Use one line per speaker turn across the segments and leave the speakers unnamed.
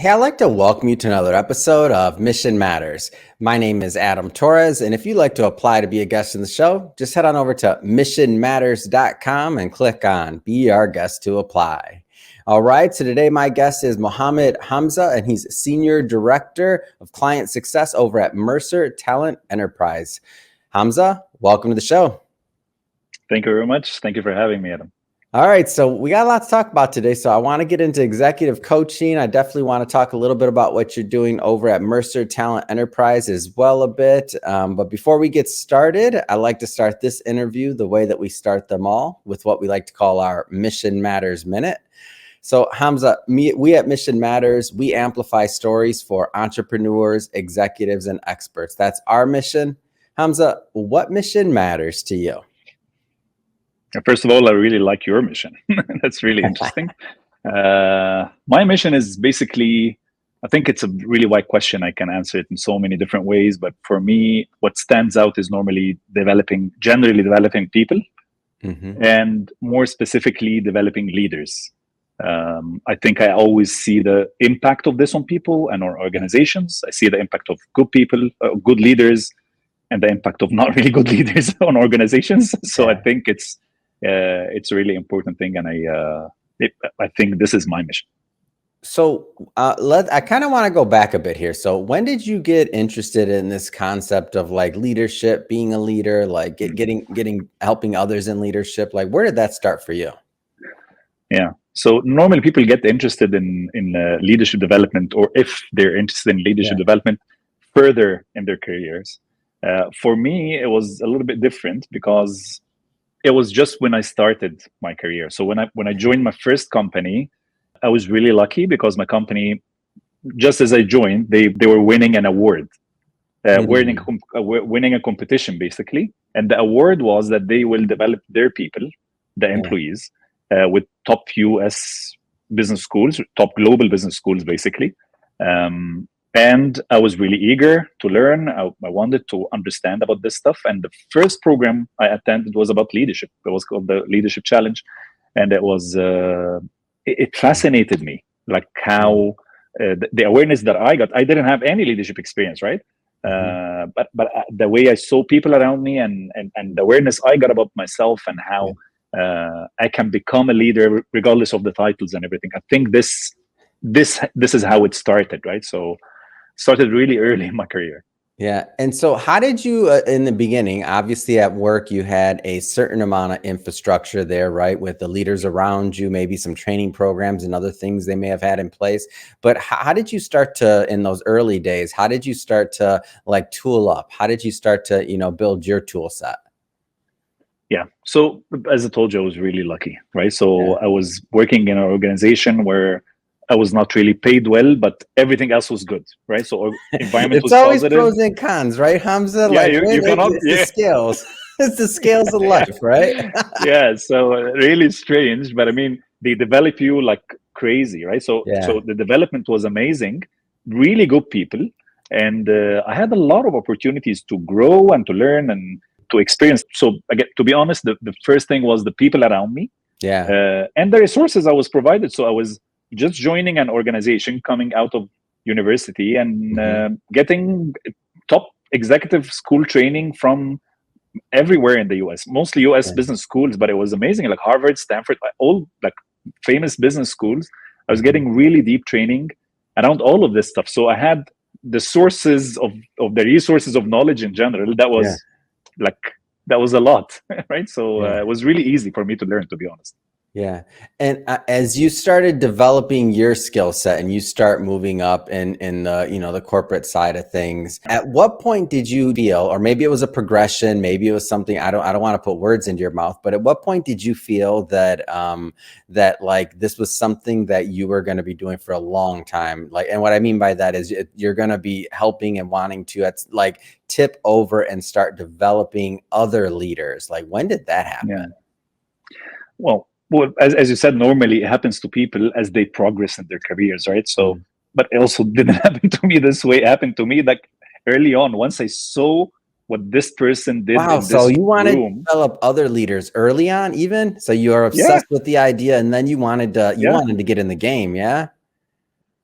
Hey, I'd like to welcome you to another episode of Mission Matters. My name is Adam Torres, and if you'd like to apply to be a guest in the show, just head on over to missionmatters.com and click on Be Our Guest to apply. All right, so today my guest is Mohamed Hamza, and he's Senior Director of Client Success over at Mercer Talent Enterprise. Hamza, welcome to the show.
Thank you very much. Thank you for having me, Adam.
All right, so we got a lot to talk about today. So I want to get into executive coaching. I definitely want to talk a little bit about what you're doing over at Mercer Talent Enterprise as well a bit. But before we get started, I like to start this interview the way that we start them all, with what we like to call our Mission Matters Minute. So Hamza, we at Mission Matters, we amplify stories for entrepreneurs, executives, and experts. That's our mission. Hamza, what mission matters to you?
First of all, I really like your mission. That's really interesting. My mission is basically, I think it's a really wide question. I can answer it in so many different ways. But for me, what stands out is normally generally developing people, and more specifically, developing leaders. I think I always see the impact of this on people and on organizations. I see the impact of good people, good leaders, and the impact of not really good leaders on organizations. So I think it's a really important thing, and I think this is my mission.
So I kind of want to go back a bit here. So when did you get interested in this concept of like leadership, being a leader, like helping others in leadership? Like, where did that start for you?
Yeah. So normally people get interested in leadership development, or if they're interested in leadership development further in their careers. For me, it was a little bit different because it was just when I started my career. So when I joined my first company, I was really lucky because my company, just as I joined, they were winning an award, winning a competition basically. And the award was that they will develop their people, the employees, with top US business schools, top global business schools basically. And I was really eager to learn. I wanted to understand about this stuff. And the first program I attended was about leadership. It was called the Leadership Challenge. And it was, it fascinated me, like how the awareness that I got. I didn't have any leadership experience, right? But the way I saw people around me and the awareness I got about myself and how I can become a leader regardless of the titles and everything. I think this is how it started, right? So started really early in my career.
Yeah. And so how did you, in the beginning, obviously at work, you had a certain amount of infrastructure there, right? With the leaders around you, maybe some training programs and other things they may have had in place. But how did you start to, in those early days, how did you start to like tool up? How did you start to, build your tool set?
Yeah. So as I told you, I was really lucky, right? So I was working in an organization where I was not really paid well, but everything else was good, right? So environment was positive.
It's always pros and cons, right, Hamza?
Yeah, you cannot.
The scales. It's the scales of life, right?
Yeah. So really strange, but I mean, they develop you like crazy, right? So the development was amazing, really good people, and I had a lot of opportunities to grow and to learn and to experience. So again, to be honest, the first thing was the people around me, and the resources I was provided. So I was just joining an organization coming out of university and getting top executive school training from everywhere in the US, mostly US business schools, but it was amazing. Like Harvard, Stanford, all like famous business schools. I was getting really deep training around all of this stuff. So I had the sources of the resources of knowledge in general. That was that was a lot, right? So it was really easy for me to learn, to be honest.
Yeah. And as you started developing your skill set and you start moving up in the, the corporate side of things, at what point did you feel, or maybe it was a progression, maybe it was something, I don't want to put words into your mouth, but at what point did you feel that, that like this was something that you were going to be doing for a long time? Like, and what I mean by that is you're going to be helping and wanting to like tip over and start developing other leaders. Like, when did that happen?
Yeah. Well, as you said, normally it happens to people as they progress in their careers, right? So, but it also didn't happen to me this way. It happened to me like early on, once I saw what this person did.
Wow, so you wanted to develop other leaders early on, even? So you are obsessed with the idea, and then you wanted to get in the game, yeah?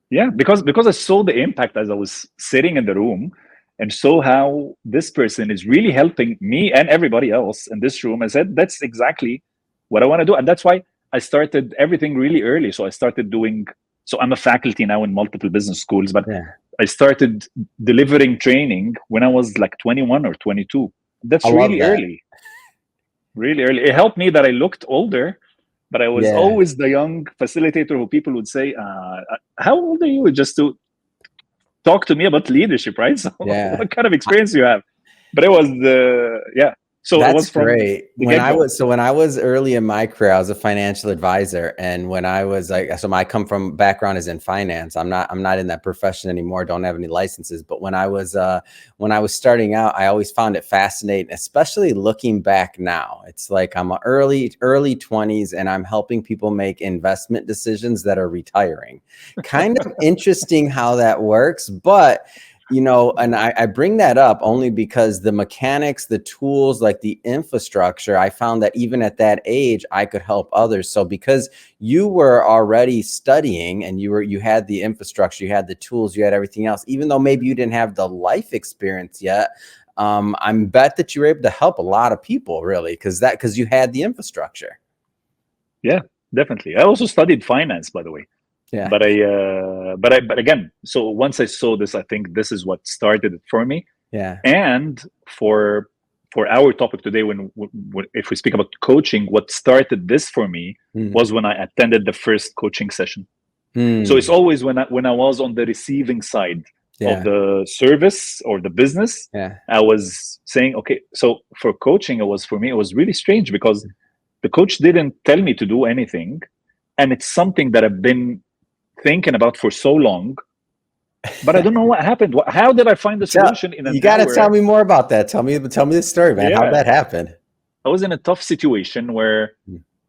Yeah, because I saw the impact as I was sitting in the room and saw how this person is really helping me and everybody else in this room. I said, that's exactly what I want to do. And that's why I started everything really early. So I started doing, so I'm a faculty now in multiple business schools, but
Yeah.
I started delivering training when I was like 21 or 22. That's
I love
really
that.
early, really early. It helped me that I looked older, but I was
Yeah.
always the young facilitator who people would say, how old are you? Just to talk to me about leadership, right? So
Yeah.
what kind of experience you have? But it was the, yeah. So it
That's
was from
great.
the get-go.
When I was early in my career, I was a financial advisor. And when I was like, so I come from background is in finance. I'm not in that profession anymore. Don't have any licenses. But when I was starting out, I always found it fascinating, especially looking back now. It's like I'm early 20s and I'm helping people make investment decisions that are retiring. Kind of interesting how that works, but and I bring that up only because the mechanics, the tools, like the infrastructure, I found that even at that age, I could help others. So because you were already studying and you had the infrastructure, you had the tools, you had everything else, even though maybe you didn't have the life experience yet, I'm bet that you were able to help a lot of people, really, because you had the infrastructure.
Yeah, definitely. I also studied finance, by the way.
Yeah.
But again, so once I saw this, I think this is what started it for me.
Yeah.
And for our topic today, when if we speak about coaching, what started this for me was when I attended the first coaching session. So it's always when I was on the receiving side of the service or the business, I was saying, okay, so for coaching, for me, it was really strange because the coach didn't tell me to do anything. And it's something that I've been thinking about for so long, but I don't know what happened. How did I find the solution in an hour?
You got to tell me more about that. Tell me the story, man. How'd that happen?
I was in a tough situation where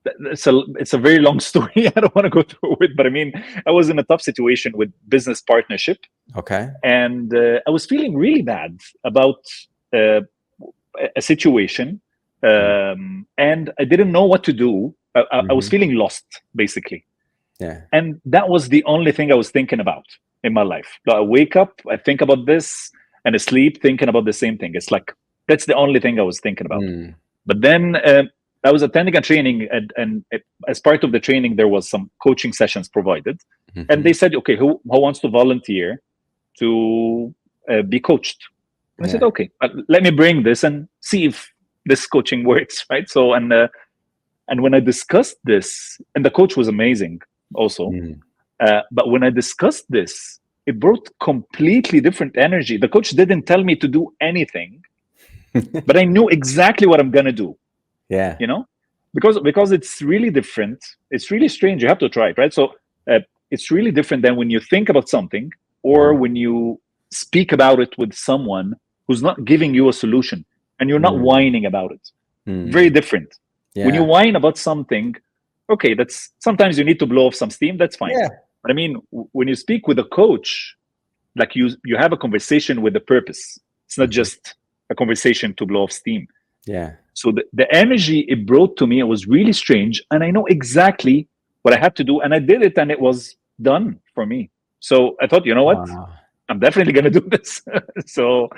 it's a very long story. I don't want to go through it, but I mean, I was in a tough situation with business partnership.
Okay.
And I was feeling really bad about a situation, and I didn't know what to do. I was feeling lost, basically.
Yeah.
And that was the only thing I was thinking about in my life. I wake up, I think about this, and I sleep thinking about the same thing. It's like, that's the only thing I was thinking about. But then I was attending a training, and as part of the training, there was some coaching sessions provided. And they said, okay, who wants to volunteer to be coached? And I said, okay, let me bring this and see if this coaching works, right? So, and when I discussed this, and the coach was amazing also, but when I discussed this, it brought completely different energy. The coach didn't tell me to do anything, but I knew exactly what I'm gonna do.
Yeah,
because it's really different. It's really strange. You have to try it, right? So it's really different than when you think about something or when you speak about it with someone who's not giving you a solution and you're not whining about it. Very different. Yeah. When you whine about something, okay, that's sometimes you need to blow off some steam. That's fine.
Yeah.
But I mean, when you speak with a coach, like you have a conversation with a purpose. It's not just a conversation to blow off steam.
Yeah.
So the energy it brought to me, it was really strange. And I know exactly what I had to do. And I did it and it was done for me. So I thought, you know what? Wow. I'm definitely going to do this. So,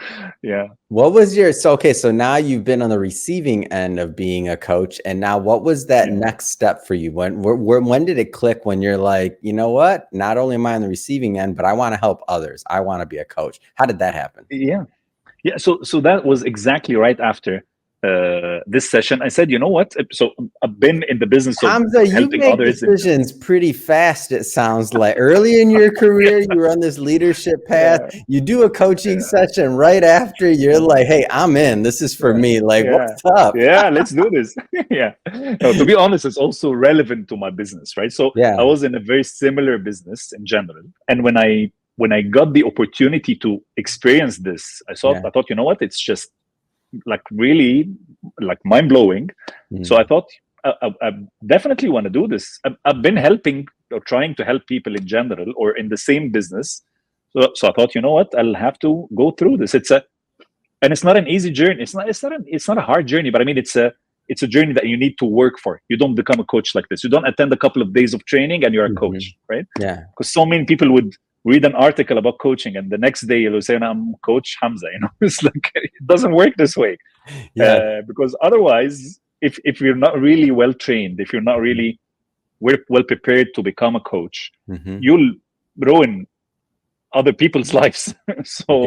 yeah.
What was so now you've been on the receiving end of being a coach. And now what was that next step for you? When did it click when you're like, you know what? Not only am I on the receiving end, but I want to help others. I want to be a coach. How did that happen?
Yeah. So that was exactly right after this session. I said, you know what? So I've been in the business of
Hamza,
helping
you make
others.
Decisions pretty fast. It sounds like early in your career, you were on this leadership path. Yeah. You do a coaching session right after. You're like, "Hey, I'm in. This is for me." Like, what's up?
Yeah, let's do this. Yeah. No, to be honest, it's also relevant to my business, right? So I was in a very similar business in general, and when I got the opportunity to experience this, I thought, you know what? It's just like really like mind-blowing. So I thought I definitely want to do this. I've been helping or trying to help people in general or in the same business. So I thought, you know what? I'll have to go through this. And it's not an easy journey. It's not a hard journey, but I mean, it's a journey that you need to work for. You don't become a coach like this. You don't attend a couple of days of training and you're a coach, right?
Yeah.
Because so many people would read an article about coaching, and the next day you'll say, I'm Coach Hamza. It's like, it doesn't work this way.
Yeah.
Because otherwise, if you're not really well trained, if you're not really well prepared to become a coach, you'll ruin other people's lives. So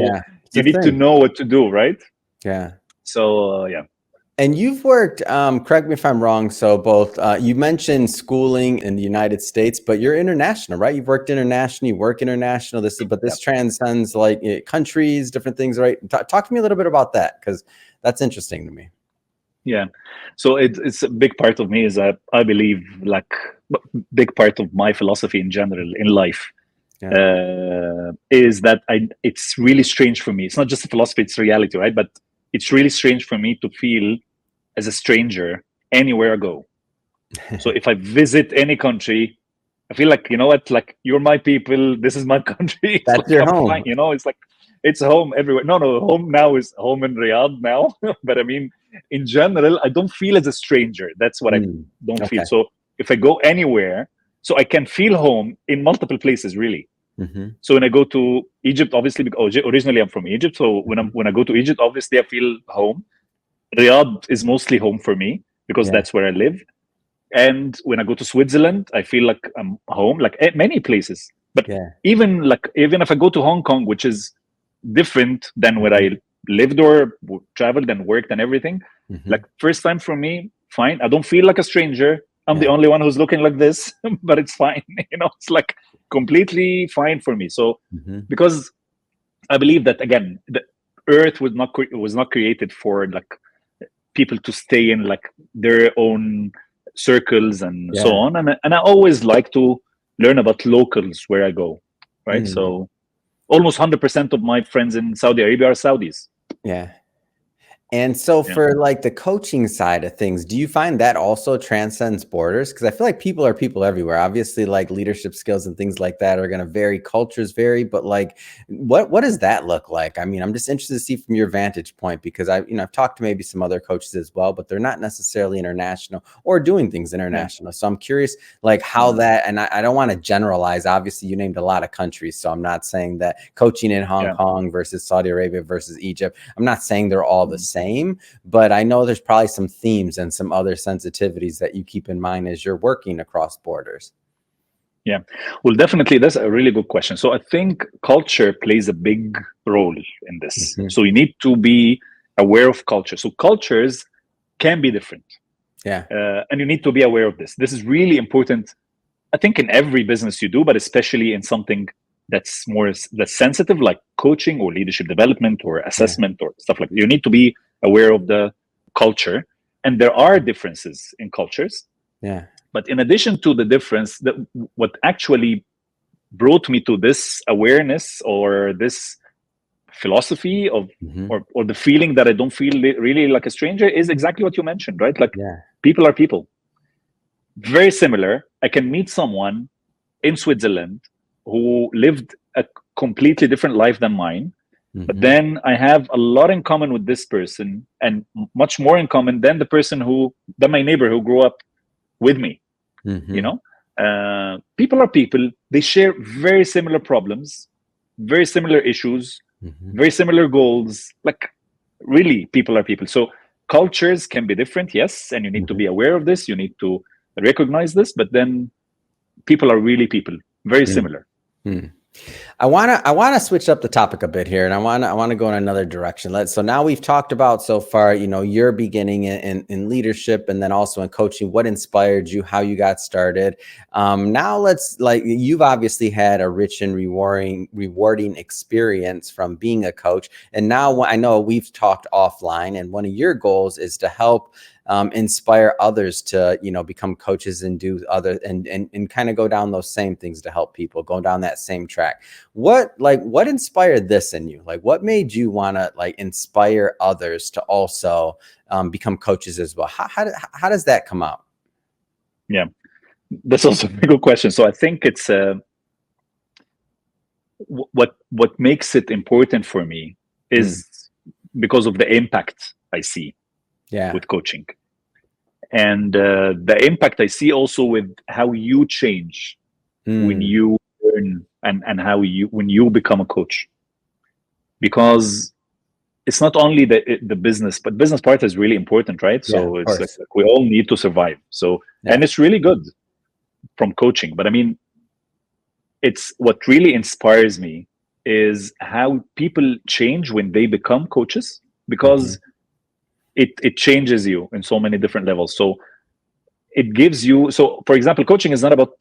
you need to know what to do, right?
Yeah.
So yeah.
And you've worked, correct me if I'm wrong, so both, you mentioned schooling in the United States, but you're international, right? You've worked international, you work international, but this transcends like countries, different things, right? Talk to me a little bit about that, because that's interesting to me.
Yeah. So it's a big part of me is that I believe, like, big part of my philosophy in general in life is that it's really strange for me. It's not just a philosophy, it's reality, right? But it's really strange for me to feel as a stranger anywhere I go. So if I visit any country, I feel like, like, you're my people, this is my country. It's
That's
like,
your
I'm
home.
fine, it's like, it's home everywhere. No, home now is home in Riyadh now. But I mean, in general, I don't feel as a stranger. That's what I don't feel. So if I go anywhere, so I can feel home in multiple places, really. So when I go to Egypt, obviously, because originally I'm from Egypt. So when I go to Egypt, obviously I feel home. Riyadh is mostly home for me because that's where I live. And when I go to Switzerland, I feel like I'm home, like at many places. But even if I go to Hong Kong, which is different than where I lived or traveled and worked and everything, like, first time for me, fine. I don't feel like a stranger. I'm the only one who's looking like this, but it's fine. It's like completely fine for me. So because I believe that, again, the earth was not created for like people to stay in like their own circles and so on. And I always like to learn about locals where I go, right? So almost 100% of my friends in Saudi Arabia are Saudis.
Yeah. And so for like the coaching side of things, do you find that also transcends borders? Because I feel like people are people everywhere. Obviously, like leadership skills and things like that are going to vary, cultures vary, but like what does that look like? I mean, I'm just interested to see from your vantage point, because I've talked to maybe some other coaches as well, but they're not necessarily international or doing things international. So I'm curious like how that, and I don't want to generalize. Obviously, you named a lot of countries, so I'm not saying that coaching in Hong Kong versus Saudi Arabia versus Egypt, I'm not saying they're all the same. But I know there's probably some themes and some other sensitivities that you keep in mind as you're working across borders.
Yeah, well, definitely, that's a really good question. So I think culture plays a big role in this. So you need to be aware of culture. So cultures can be different. And you need to be aware of this. This is really important, I think, in every business you do, but especially in something that's sensitive, like coaching or leadership development or assessment or stuff like that. You need to be aware of the culture, and there are differences in cultures. But in addition to the difference, what actually brought me to this awareness or this philosophy of or the feeling that I don't feel really like a stranger is exactly what you mentioned, right? Like, people are people. Very similar. I can meet someone in Switzerland who lived a completely different life than mine, but then I have a lot in common with this person, and much more in common than my neighbor who grew up with me. People are people. They share very similar problems, very similar issues, very similar goals. Like, really, people are people. So cultures can be different, yes, and you need to be aware of this. You need to recognize this, but then people are really people, very similar.
I want to switch up the topic a bit here, and I want to go in another direction. So now we've talked about so far, your beginning in leadership, and then also in coaching, what inspired you, how you got started. Now you've obviously had a rich and rewarding experience from being a coach. And now I know we've talked offline, and one of your goals is to help inspire others to, become coaches and do other and kind of go down those same things to help people go down that same track. What inspired this in you? Like, what made you want to inspire others to also become coaches as well? How does that come out?
Yeah, that's also a good question. So I think it's what makes it important for me is because of the impact I see with coaching, and the impact I see also with how you change when you learn and how you, when you become a coach, because it's not only the business, but business part is really important, right? So it's like we all need to survive. So, and it's really good from coaching. But I mean, it's what really inspires me is how people change when they become coaches, because it changes you in so many different levels. So it gives you, so for example, coaching is not about,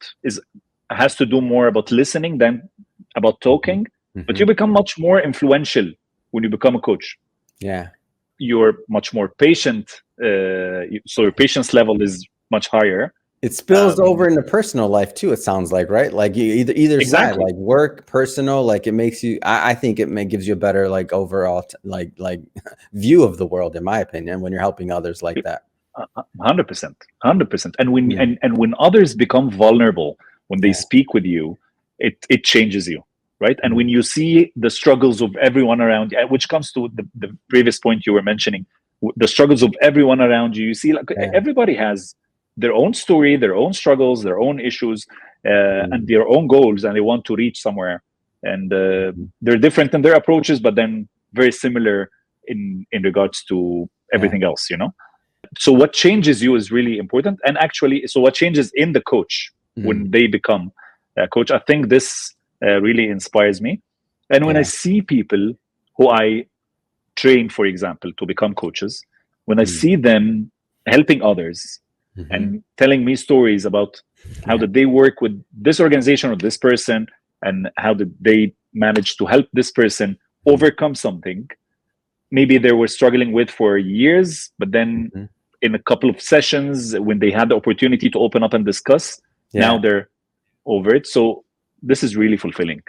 has to do more about listening than about talking, but you become much more influential when you become a coach.
Yeah.
You're much more patient. So your patience level is much higher.
It spills over into personal life too, it sounds like, right? Like either side, like work, personal, like it makes you, I think it gives you a better like overall like view of the world, in my opinion, when you're helping others like that.
100%. And when and when others become vulnerable, when they speak with you, it changes you, right? And when you see the struggles of everyone around you, which comes to the previous point you were mentioning, the struggles of everyone around you, you see like everybody has their own story, their own struggles, their own issues, and their own goals, and they want to reach somewhere. And they're different in their approaches, but then very similar in regards to everything else, you know? So what changes you is really important. And actually, so what changes in the coach when they become a coach, I think this really inspires me. And when I see people who I train, for example, to become coaches, when I see them helping others, and telling me stories about how did they work with this organization or this person, and how did they manage to help this person overcome something maybe they were struggling with for years, but then in a couple of sessions when they had the opportunity to open up and discuss, now they're over it. So this is really fulfilling.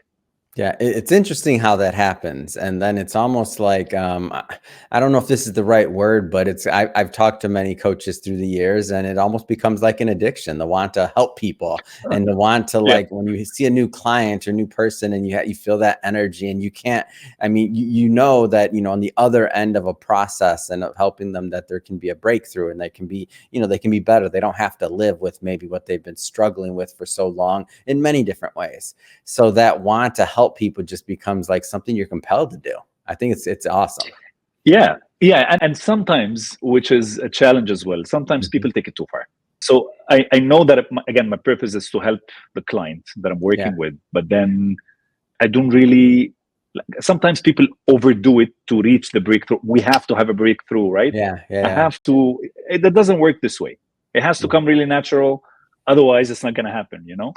Yeah, it's interesting how that happens. And then it's almost like, I don't know if this is the right word, but I've talked to many coaches through the years, and it almost becomes like an addiction, the want to help people and the want to like, when you see a new client or new person and you feel that energy, and you can't, I mean, you know that, you know, on the other end of a process and of helping them, that there can be a breakthrough, and they can be, you know, they can be better. They don't have to live with maybe what they've been struggling with for so long in many different ways. So that want to help people just becomes like something you're compelled to do. I think it's awesome.
Yeah. And sometimes, which is a challenge as well, sometimes people take it too far. So I know that, again, my purpose is to help the client that I'm working with, but then I don't really, sometimes people overdo it to reach the breakthrough. We have to have a breakthrough, right? I have to, it doesn't work this way. It has to come really natural. Otherwise, it's not going to happen, you know?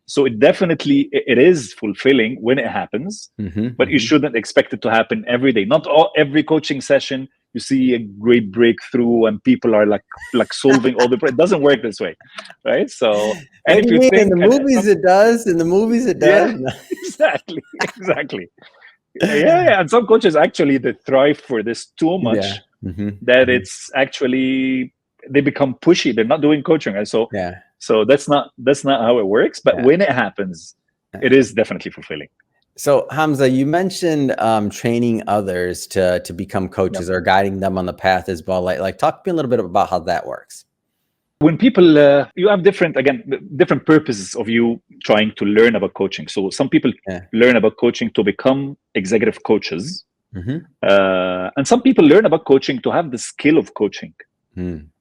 So it definitely, it is fulfilling when it happens, but you shouldn't expect it to happen every day. Not every coaching session, you see a great breakthrough and people are like solving all the, it doesn't work this way, right? So, and if you think,
in the movies it does, in the movies it does.
Yeah, exactly. And some coaches actually, they thrive for this too much that it's actually, they become pushy. They're not doing coaching, right? So so that's not how it works. But when it happens, it is definitely fulfilling.
So Hamza, you mentioned training others to become coaches or guiding them on the path as well. Like talk to me a little bit about how that works.
When people, you have different purposes of you trying to learn about coaching. So some people learn about coaching to become executive coaches, and some people learn about coaching to have the skill of coaching.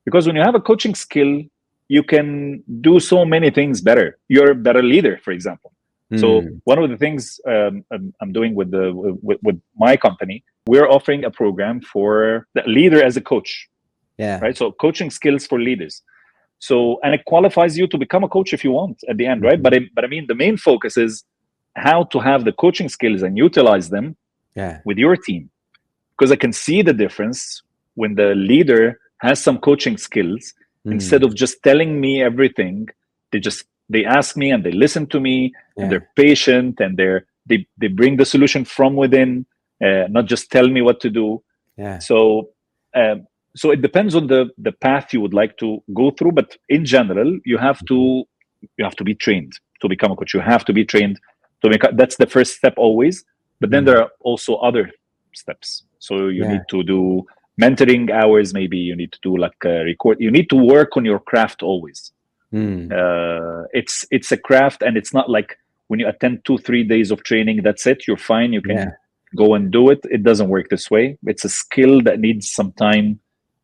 Because when you have a coaching skill, you can do so many things better. You're a better leader, for example. So one of the things I'm doing with my company, we're offering a program for the leader as a coach. Right. So coaching skills for leaders. So, and it qualifies you to become a coach if you want at the end, right? But I mean, the main focus is how to have the coaching skills and utilize them with your team. Because I can see the difference when the leader has some coaching skills. Instead of just telling me everything, they ask me and they listen to me, and they're patient, and they bring the solution from within, not just tell me what to do. So it depends on the path you would like to go through, but in general, you have to be trained to become a coach. You have to be trained to make. That's the first step always. But then there are also other steps. So you need to do mentoring hours. Maybe you need to do like a record. You need to work on your craft always. It's a craft, and it's not like when you attend 2-3 days of training, that's it, you're fine, you can go and do it. It doesn't work this way. It's a skill that needs some time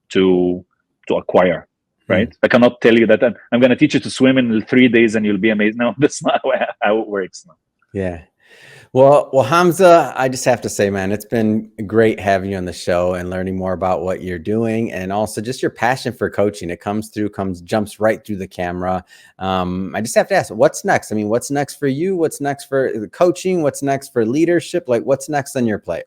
to acquire, right? I cannot tell you that I'm going to teach you to swim in 3 days and you'll be amazing. No, that's not how it works. No.
Yeah. Well, Hamza, I just have to say, man, it's been great having you on the show and learning more about what you're doing, and also just your passion for coaching. It jumps right through the camera. I just have to ask, what's next? I mean, what's next for you? What's next for the coaching? What's next for leadership? Like, what's next on your plate?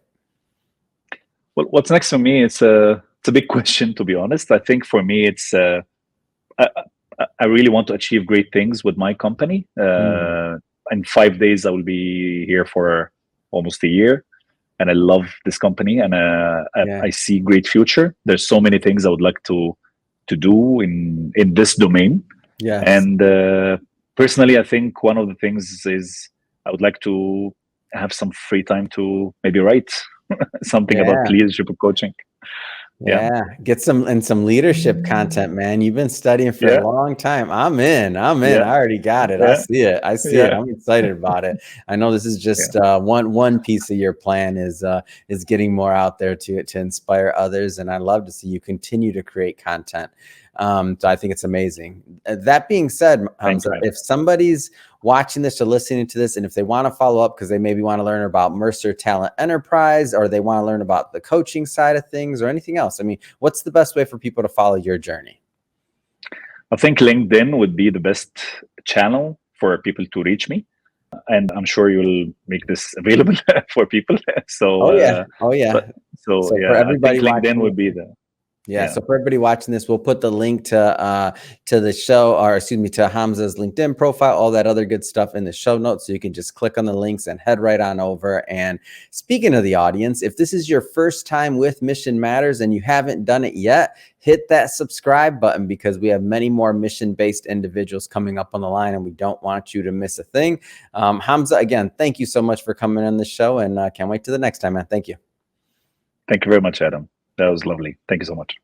Well, what's next for me? It's a big question, to be honest. I think for me, it's I really want to achieve great things with my company. In 5 days, I will be here for almost a year, and I love this company, and I see great future. There's so many things I would like to do in this domain.
Yes.
And personally, I think one of the things is I would like to have some free time to maybe write something about leadership and coaching.
Get some leadership content, man. You've been studying for a long time. I'm in. I already got it. I see it. I'm excited about it. I know this is just one piece of your plan is getting more out there to inspire others, and I love to see you continue to create content. So I think it's amazing. That being said, Hamza, if somebody's watching this or listening to this, and if they want to follow up because they maybe want to learn about Mercer Talent Enterprise, or they want to learn about the coaching side of things or anything else, I mean, what's the best way for people to follow your journey?
I think LinkedIn would be the best channel for people to reach me. And I'm sure you'll make this available for people. So, So for everybody, I think LinkedIn would be the...
So for everybody watching this, we'll put the link to the show, or excuse me, to Hamza's LinkedIn profile, all that other good stuff in the show notes. So you can just click on the links and head right on over. And speaking of the audience, if this is your first time with Mission Matters and you haven't done it yet, hit that subscribe button, because we have many more mission-based individuals coming up on the line, and we don't want you to miss a thing. Hamza, again, thank you so much for coming on the show, and can't wait to the next time, man. Thank you.
Thank you very much, Adam. That was lovely. Thank you so much.